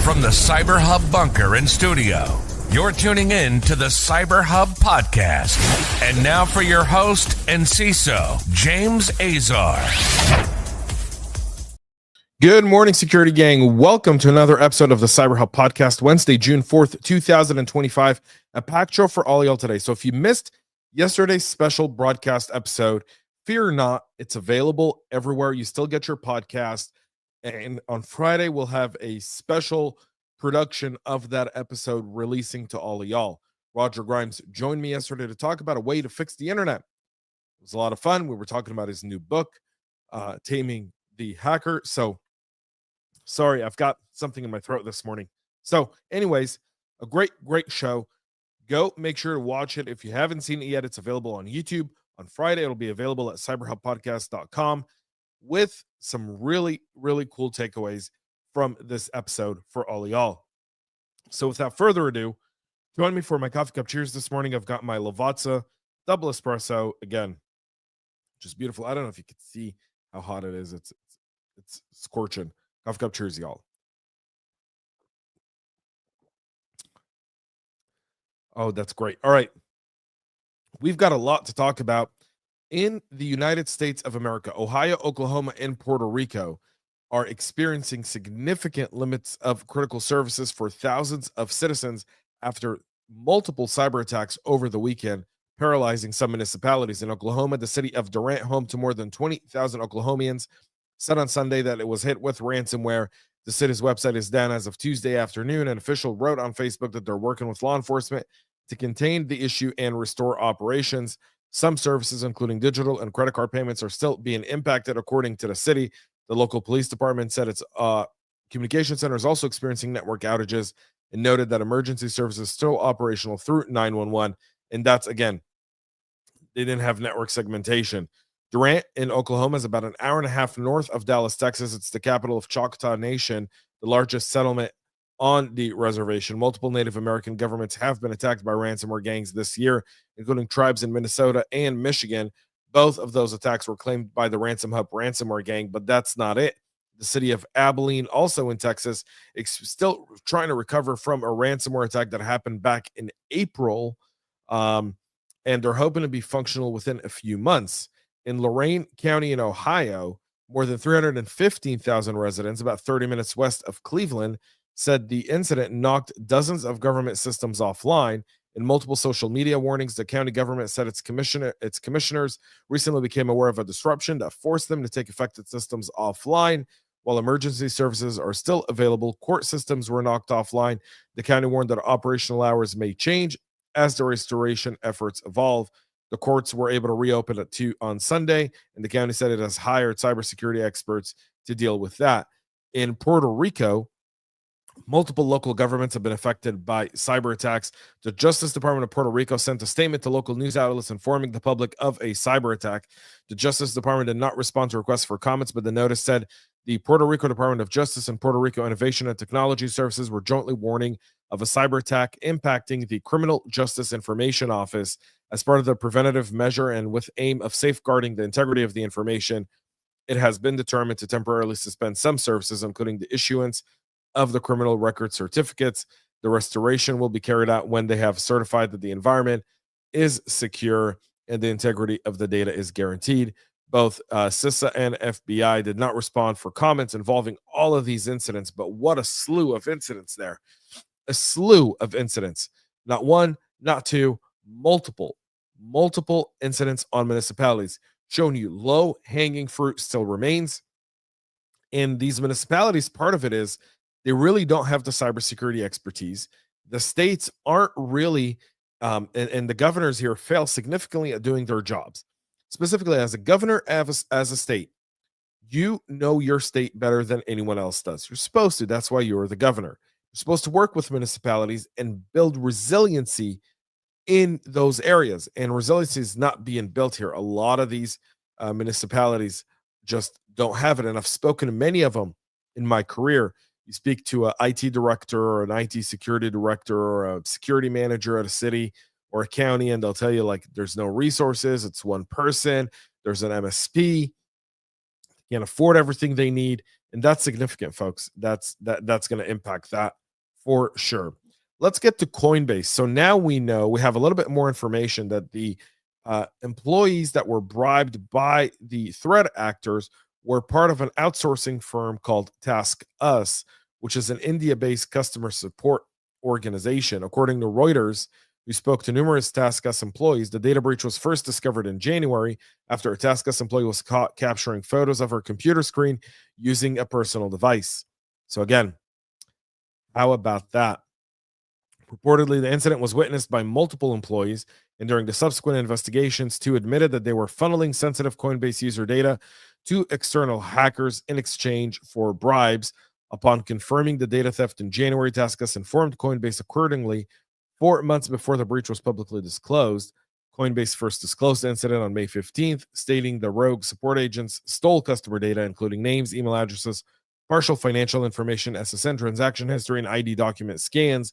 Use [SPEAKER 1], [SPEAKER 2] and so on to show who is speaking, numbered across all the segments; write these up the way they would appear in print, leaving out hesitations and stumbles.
[SPEAKER 1] From the CyberHub bunker and studio, you're tuning in to the CyberHub Podcast. And now for your host and CISO, James Azar.
[SPEAKER 2] Good morning, security gang. Welcome to another episode of the CyberHub Podcast, Wednesday, June 4th, 2025. A packed show for all y'all today. So if you missed yesterday's special broadcast episode, fear not, it's available everywhere. You still get your podcast. And on Friday, we'll have a special production of that episode releasing to all of y'all. Roger Grimes joined me yesterday to talk about a way to fix the internet. It was a lot of fun. We were talking about his new book, Taming the Hacker. So, sorry, I've got something in my throat this morning. So, anyways, a great show. Go make sure to watch it. If you haven't seen it yet, it's available on YouTube. On Friday, it'll be available at cyberhubpodcast.com with some really cool takeaways from this episode for all of y'all. So without further ado, join me for my coffee cup cheers this morning. I've got my Lavazza double espresso again, just beautiful. I don't know if you can see how hot it is. It's scorching. Coffee cup cheers, y'all. Oh, that's great. All right. We've got a lot to talk about in the United States of America. Ohio, Oklahoma, and Puerto Rico are experiencing significant limits of critical services for thousands of citizens after multiple cyber attacks over the weekend, paralyzing some municipalities. In Oklahoma, the city of Durant, home to more than 20,000 Oklahomians, said on Sunday that it was hit with ransomware. The city's website is down as of Tuesday afternoon. An official wrote on Facebook that they're working with law enforcement to contain the issue and restore operations. Some services, including digital and credit card payments, are still being impacted, according to the city. The local police department said its communication center is also experiencing network outages and noted that emergency services still operational through 911. And that's, again, they didn't have network segmentation. Durant in Oklahoma is about an hour and a half north of Dallas, Texas. It's the capital of Choctaw Nation, the largest settlement on the reservation. Multiple Native American governments have been attacked by ransomware gangs this year, including tribes in Minnesota and Michigan. Both of those attacks were claimed by the RansomHub ransomware gang, but that's not it. The city of Abilene, also in Texas, is still trying to recover from a ransomware attack that happened back in April, and they're hoping to be functional within a few months. In Lorain County in Ohio, more than 315,000 residents, about 30 minutes west of Cleveland, said the incident knocked dozens of government systems offline. In multiple social media warnings, the county government said its commissioners recently became aware of a disruption that forced them to take affected systems offline. While emergency services are still available, court systems were knocked offline. The county warned that operational hours may change as the restoration efforts evolve. The courts were able to reopen at 2 on Sunday, and the county said it has hired cybersecurity experts to deal with that. In Puerto Rico, multiple local governments have been affected by cyber attacks. The Justice Department of Puerto Rico sent a statement to local news outlets informing the public of a cyber attack. The Justice Department did not respond to requests for comments, but the notice said the Puerto Rico Department of Justice and Puerto Rico Innovation and Technology Services were jointly warning of a cyber attack impacting the Criminal Justice Information Office. As part of the preventative measure and with aim of safeguarding the integrity of the information, it has been determined to temporarily suspend some services, including the issuance of the criminal record certificates. The restoration will be carried out when they have certified that the environment is secure and the integrity of the data is guaranteed. Both CISA and FBI did not respond for comments involving all of these incidents, but what a slew of incidents there. A slew of incidents. Not one, not two, multiple incidents on municipalities, showing you low-hanging fruit still remains. In these municipalities, part of it is they really don't have the cybersecurity expertise. The states aren't really, and the governors here fail significantly at doing their jobs. Specifically, as a governor, as a state, you know your state better than anyone else does. You're supposed to. That's why you're the governor. You're supposed to work with municipalities and build resiliency in those areas. And resiliency is not being built here. A lot of these municipalities just don't have it. And I've spoken to many of them in my career. You speak to an IT director or an IT security director or a security manager at a city or a county, and they'll tell you, like, there's no resources. It's one person. There's an MSP. Can't afford everything they need. And that's significant, folks. That's going to impact that for sure. Let's get to Coinbase. So now we know, we have a little bit more information that the employees that were bribed by the threat actors were part of an outsourcing firm called TaskUs, which is an India-based customer support organization. According to Reuters, who spoke to numerous TaskUs employees, the data breach was first discovered in January after a TaskUs employee was caught capturing photos of her computer screen using a personal device. So again, how about that? Reportedly, the incident was witnessed by multiple employees, and during the subsequent investigations, two admitted that they were funneling sensitive Coinbase user data to external hackers in exchange for bribes. Upon confirming the data theft in January, TaskUs informed Coinbase accordingly 4 months before the breach was publicly disclosed. Coinbase first disclosed the incident on May 15th, stating the rogue support agents stole customer data, including names, email addresses, partial financial information, SSN transaction history, and ID document scans.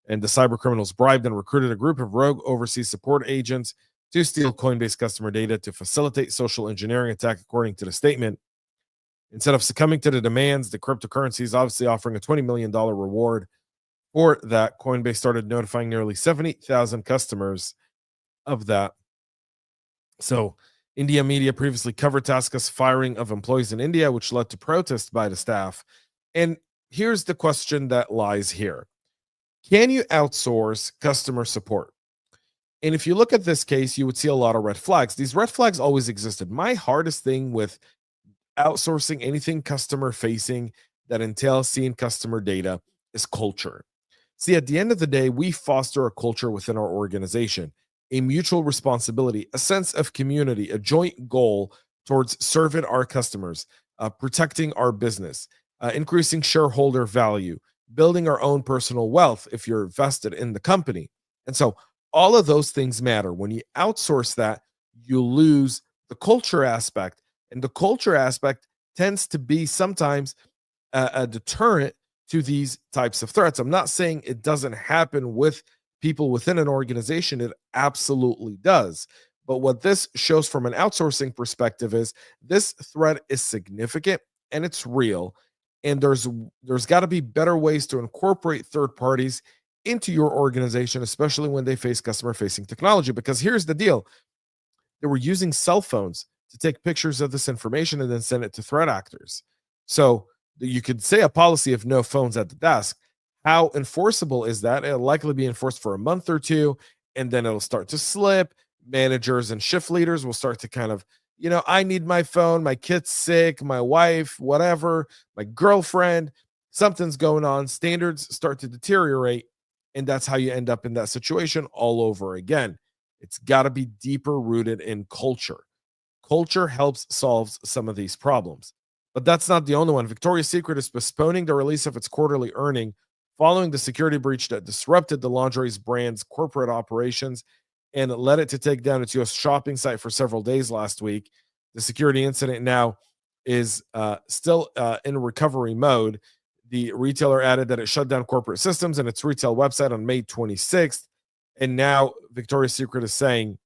[SPEAKER 2] And the cyber criminals bribed and recruited a group of rogue overseas support agents to steal Coinbase customer data to facilitate social engineering attack, according to the statement. Instead of succumbing to the demands, the cryptocurrency is obviously offering a $20 million reward. For that, Coinbase started notifying nearly 70,000 customers of that. So, India media previously covered TaskUs firing of employees in India, which led to protests by the staff. And here's the question that lies here. Can you outsource customer support? And if you look at this case, you would see a lot of red flags. These red flags always existed. My hardest thing with outsourcing anything customer facing that entails seeing customer data is culture. See, at the end of the day, we foster a culture within our organization, a mutual responsibility, a sense of community, a joint goal towards serving our customers, protecting our business, increasing shareholder value, building our own personal wealth if you're vested in the company. And so all of those things matter. When you outsource that, you lose the culture aspect. And the culture aspect tends to be sometimes a deterrent to these types of threats. I'm not saying it doesn't happen with people within an organization. It absolutely does. But what this shows from an outsourcing perspective is this threat is significant and it's real. And there's got to be better ways to incorporate third parties into your organization, especially when they face customer-facing technology. Because here's the deal. They were using cell phones to take pictures of this information and then send it to threat actors. So you could say a policy of no phones at the desk. How enforceable is that? It'll likely be enforced for a month or two, and then it'll start to slip. Managers and shift leaders will start to kind of, I need my phone, my kid's sick, my wife, whatever, my girlfriend, something's going on. Standards start to deteriorate, and that's how you end up in that situation all over again. It's got to be deeper rooted in culture. Culture helps solve some of these problems. But that's not the only one. Victoria's Secret is postponing the release of its quarterly earning following the security breach that disrupted the lingerie's brand's corporate operations and led it to take down its U.S. shopping site for several days last week. The security incident now is still in recovery mode. The retailer added that it shut down corporate systems and its retail website on May 26th. And now Victoria's Secret is saying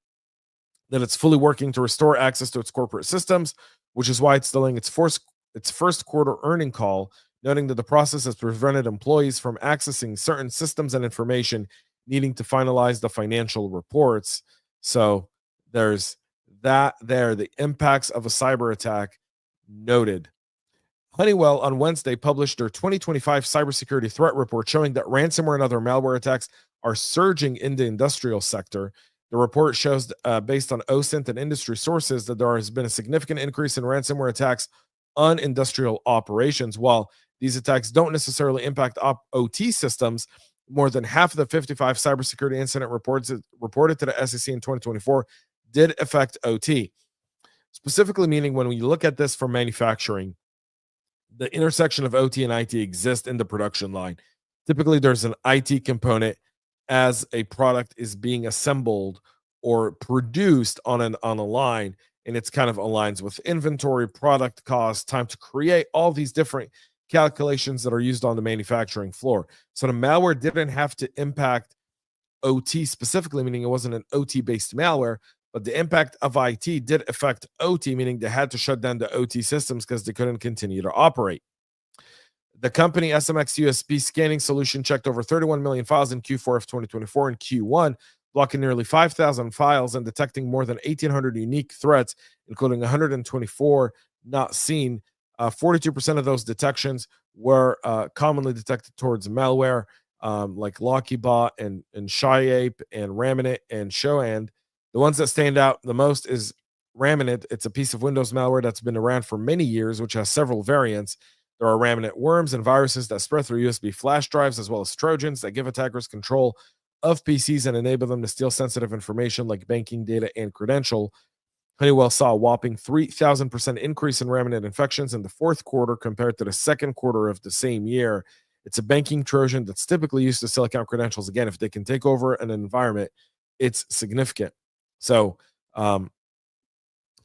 [SPEAKER 2] that it's fully working to restore access to its corporate systems, which is why it's delaying its first quarter earning call, noting that the process has prevented employees from accessing certain systems and information needing to finalize the financial reports. So there's that there. The impacts of a cyber attack noted. Honeywell on Wednesday published their 2025 cybersecurity threat report showing that ransomware and other malware attacks are surging in the industrial sector. The report shows, based on OSINT and industry sources, that there has been a significant increase in ransomware attacks on industrial operations. While these attacks don't necessarily impact OT systems, more than half of the 55 cybersecurity incident reports reported to the SEC in 2024 did affect OT. Specifically meaning when we look at this for manufacturing, the intersection of OT and IT exists in the production line. Typically, there's an IT component as a product is being assembled or produced on a line, and it's kind of aligns with inventory, product cost, time to create, all these different calculations that are used on the manufacturing floor. So the malware didn't have to impact OT specifically, meaning it wasn't an OT-based malware, but the impact of IT did affect OT, meaning they had to shut down the OT systems because they couldn't continue to operate. The company SMX USB scanning solution checked over 31 million files in Q4 of 2024 and Q1, blocking nearly 5,000 files and detecting more than 1,800 unique threats, including 124 not seen. 42% of those detections were commonly detected towards malware, like LockyBot and ShyApe and Raminit and Shoand. The ones that stand out the most is Raminit. It's a piece of Windows malware that's been around for many years, which has several variants. There are Raminit worms and viruses that spread through USB flash drives, as well as Trojans that give attackers control of PCs and enable them to steal sensitive information like banking data and credential. Honeywell saw a whopping 3,000% increase in Raminit infections in the fourth quarter compared to the second quarter of the same year. It's a banking Trojan that's typically used to steal account credentials. Again, if they can take over an environment, it's significant. So,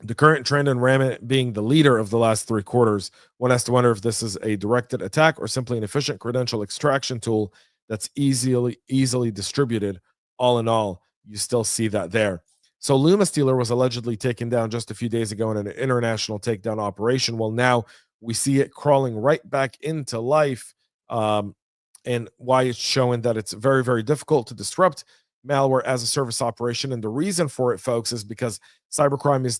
[SPEAKER 2] the current trend in Raminit being the leader of the last 3 quarters, one has to wonder if this is a directed attack or simply an efficient credential extraction tool that's easily distributed. All in all, you still see that there. So Lumma Stealer was allegedly taken down just a few days ago in an international takedown operation. Well, now we see it crawling right back into life, and why it's showing that it's very, very difficult to disrupt malware as a service operation. And the reason for it, folks, is because cybercrime is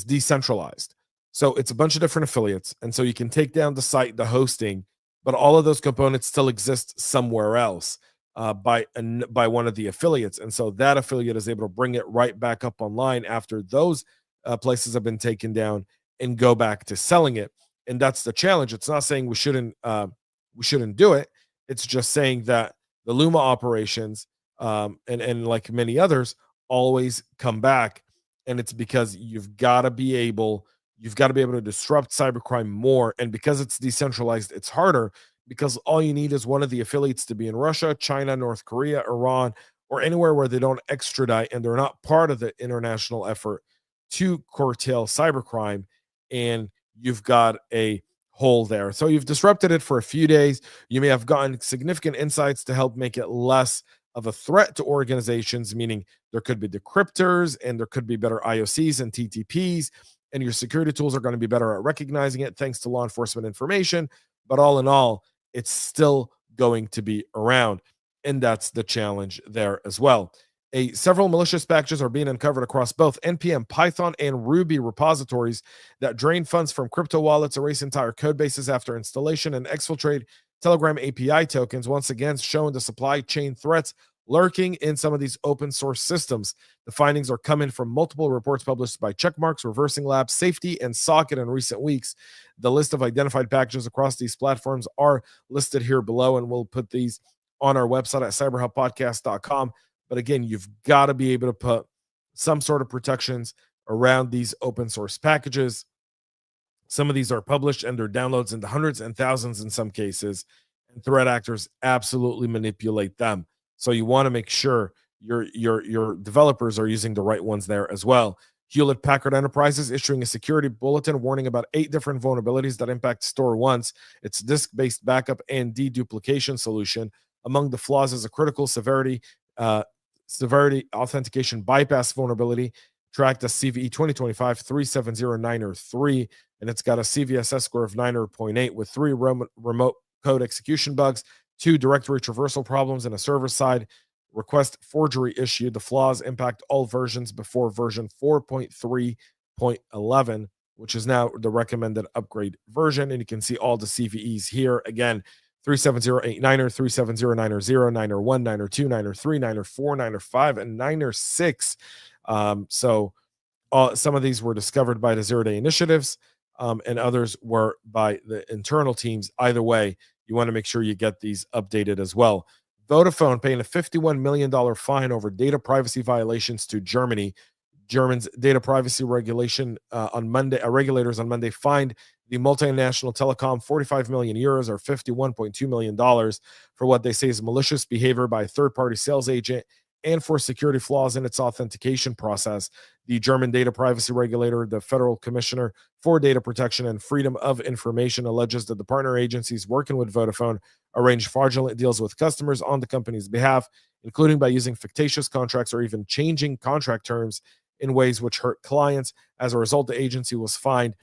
[SPEAKER 2] decentralized. So it's a bunch of different affiliates, and so you can take down the site, the hosting, but all of those components still exist somewhere else by one of the affiliates, and so that affiliate is able to bring it right back up online after those places have been taken down and go back to selling it. And that's the challenge. It's not saying we shouldn't do it. It's just saying that the Lumma operations, and like many others, always come back, and it's because you've got to be able to disrupt cybercrime more. And because it's decentralized, it's harder, because all you need is one of the affiliates to be in Russia, China, North Korea, Iran, or anywhere where they don't extradite and they're not part of the international effort to curtail cybercrime, and you've got a hole there. So you've disrupted it for a few days. You may have gotten significant insights to help make it less of a threat to organizations, meaning there could be decryptors and there could be better IOCs and TTPs, and your security tools are going to be better at recognizing it thanks to law enforcement information. But all in all, it's still going to be around, and that's the challenge there as well. Several malicious packages are being uncovered across both NPM, Python, and Ruby repositories that drain funds from crypto wallets, erase entire code bases after installation, and exfiltrate Telegram API tokens, once again showing the supply chain threats lurking in some of these open source systems. The findings are coming from multiple reports published by Checkmarks, Reversing Labs, Safety, and Socket in recent weeks. The list of identified packages across these platforms are listed here below, and we'll put these on our website at cyberhubpodcast.com. But again, you've got to be able to put some sort of protections around these open source packages. Some of these are published and their downloads in the hundreds and thousands in some cases, and threat actors absolutely manipulate them. So you want to make sure your developers are using the right ones there as well. Hewlett Packard Enterprise is issuing a security bulletin warning about 8 different vulnerabilities that impact StoreOnce, its disk-based backup and deduplication solution. Among the flaws is a critical severity authentication bypass vulnerability tracked as CVE 2025-370903, and it's got a CVSS score of 9.8 with 3 remote code execution bugs, 2 directory traversal problems, and a server-side request forgery issue. The flaws impact all versions before version 4.3.11, which is now the recommended upgrade version, and you can see all the CVEs here. Again, 37089er, 37090, 901, 902, 903, 904, 905, and 906. So some of these were discovered by the zero-day initiatives, and others were by the internal teams. Either way, you want to make sure you get these updated as well. Vodafone paying a $51 million fine over data privacy violations to Germany. German's data privacy regulation regulators on Monday fined the multinational telecom 45 million euros or $51.2 million for what they say is malicious behavior by a third-party sales agent and for security flaws in its authentication process. The German data privacy regulator, the Federal Commissioner for Data Protection and Freedom of Information, alleges that the partner agencies working with Vodafone arranged fraudulent deals with customers on the company's behalf, including by using fictitious contracts or even changing contract terms in ways which hurt clients. As a result, the agency was fined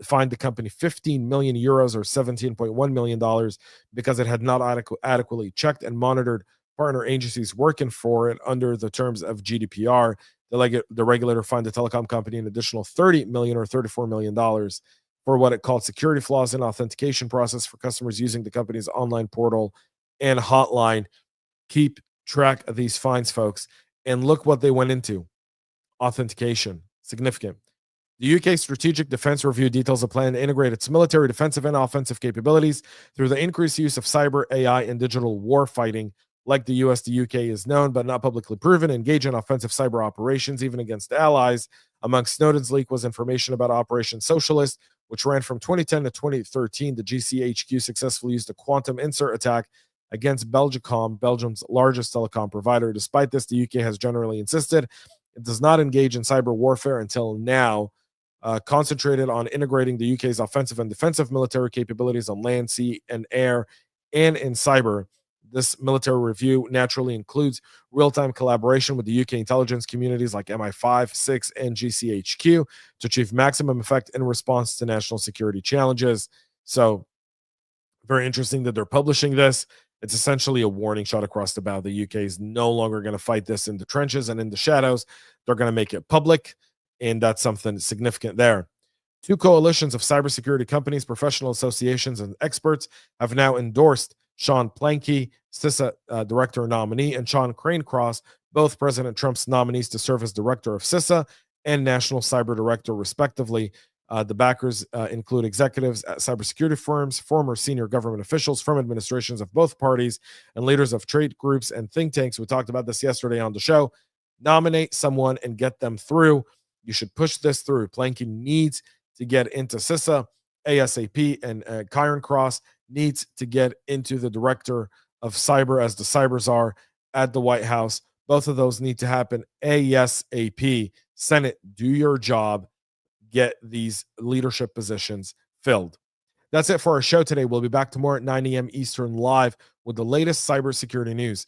[SPEAKER 2] fined the company 15 million euros or $17.1 million because it had not adequately checked and monitored partner agencies working for it under the terms of GDPR. The regulator fined the telecom company an additional $30 million or $34 million for what it called security flaws in authentication process for customers using the company's online portal and hotline. Keep track of these fines, folks. And look what they went into. Authentication. Significant. The UK Strategic Defense Review details a plan to integrate its military defensive and offensive capabilities through the increased use of cyber, AI, and digital war fighting. Like the US, the UK is known but not publicly proven, engage in offensive cyber operations, even against allies. Among Snowden's leak was information about Operation Socialist, which ran from 2010 to 2013. The GCHQ successfully used a quantum insert attack against Belgacom, Belgium's largest telecom provider. Despite this, the UK has generally insisted it does not engage in cyber warfare until now, concentrated on integrating the UK's offensive and defensive military capabilities on land, sea, and air, and in cyber. This military review naturally includes real-time collaboration with the UK intelligence communities like MI5, 6, and GCHQ to achieve maximum effect in response to national security challenges. So, very interesting that they're publishing this. It's essentially a warning shot across the bow. The UK is no longer going to fight this in the trenches and in the shadows. They're going to make it public, and that's something significant there. Two coalitions of cybersecurity companies, professional associations, and experts have now endorsed Sean Planke, CISA director nominee, and Sean Cranecross, both President Trump's nominees to serve as director of CISA and national cyber director, respectively. The backers include executives at cybersecurity firms, former senior government officials from administrations of both parties, and leaders of trade groups and think tanks. We talked about this yesterday on the show. Nominate someone and get them through. You should push this through. Planke needs to get into CISA ASAP, and Cranecross needs to get into the director of cyber as the cyber czar at the White House. Both of those need to happen ASAP. Senate, do your job. Get these leadership positions filled. That's it for our show today. We'll be back tomorrow at 9 a.m. Eastern live with the latest cybersecurity news.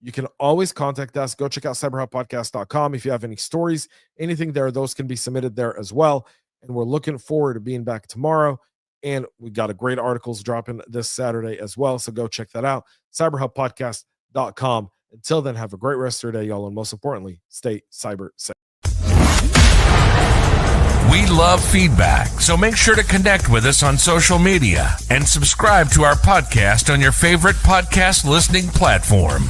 [SPEAKER 2] You can always contact us. Go check out cyberhubpodcast.com. If you have any stories, anything there, those can be submitted there as well. And we're looking forward to being back tomorrow. And we got a great articles dropping this Saturday as well. So go check that out. cyberhubpodcast.com. Until then, have a great rest of your day, y'all. And most importantly, stay cyber safe.
[SPEAKER 1] We love feedback, so make sure to connect with us on social media and subscribe to our podcast on your favorite podcast listening platform.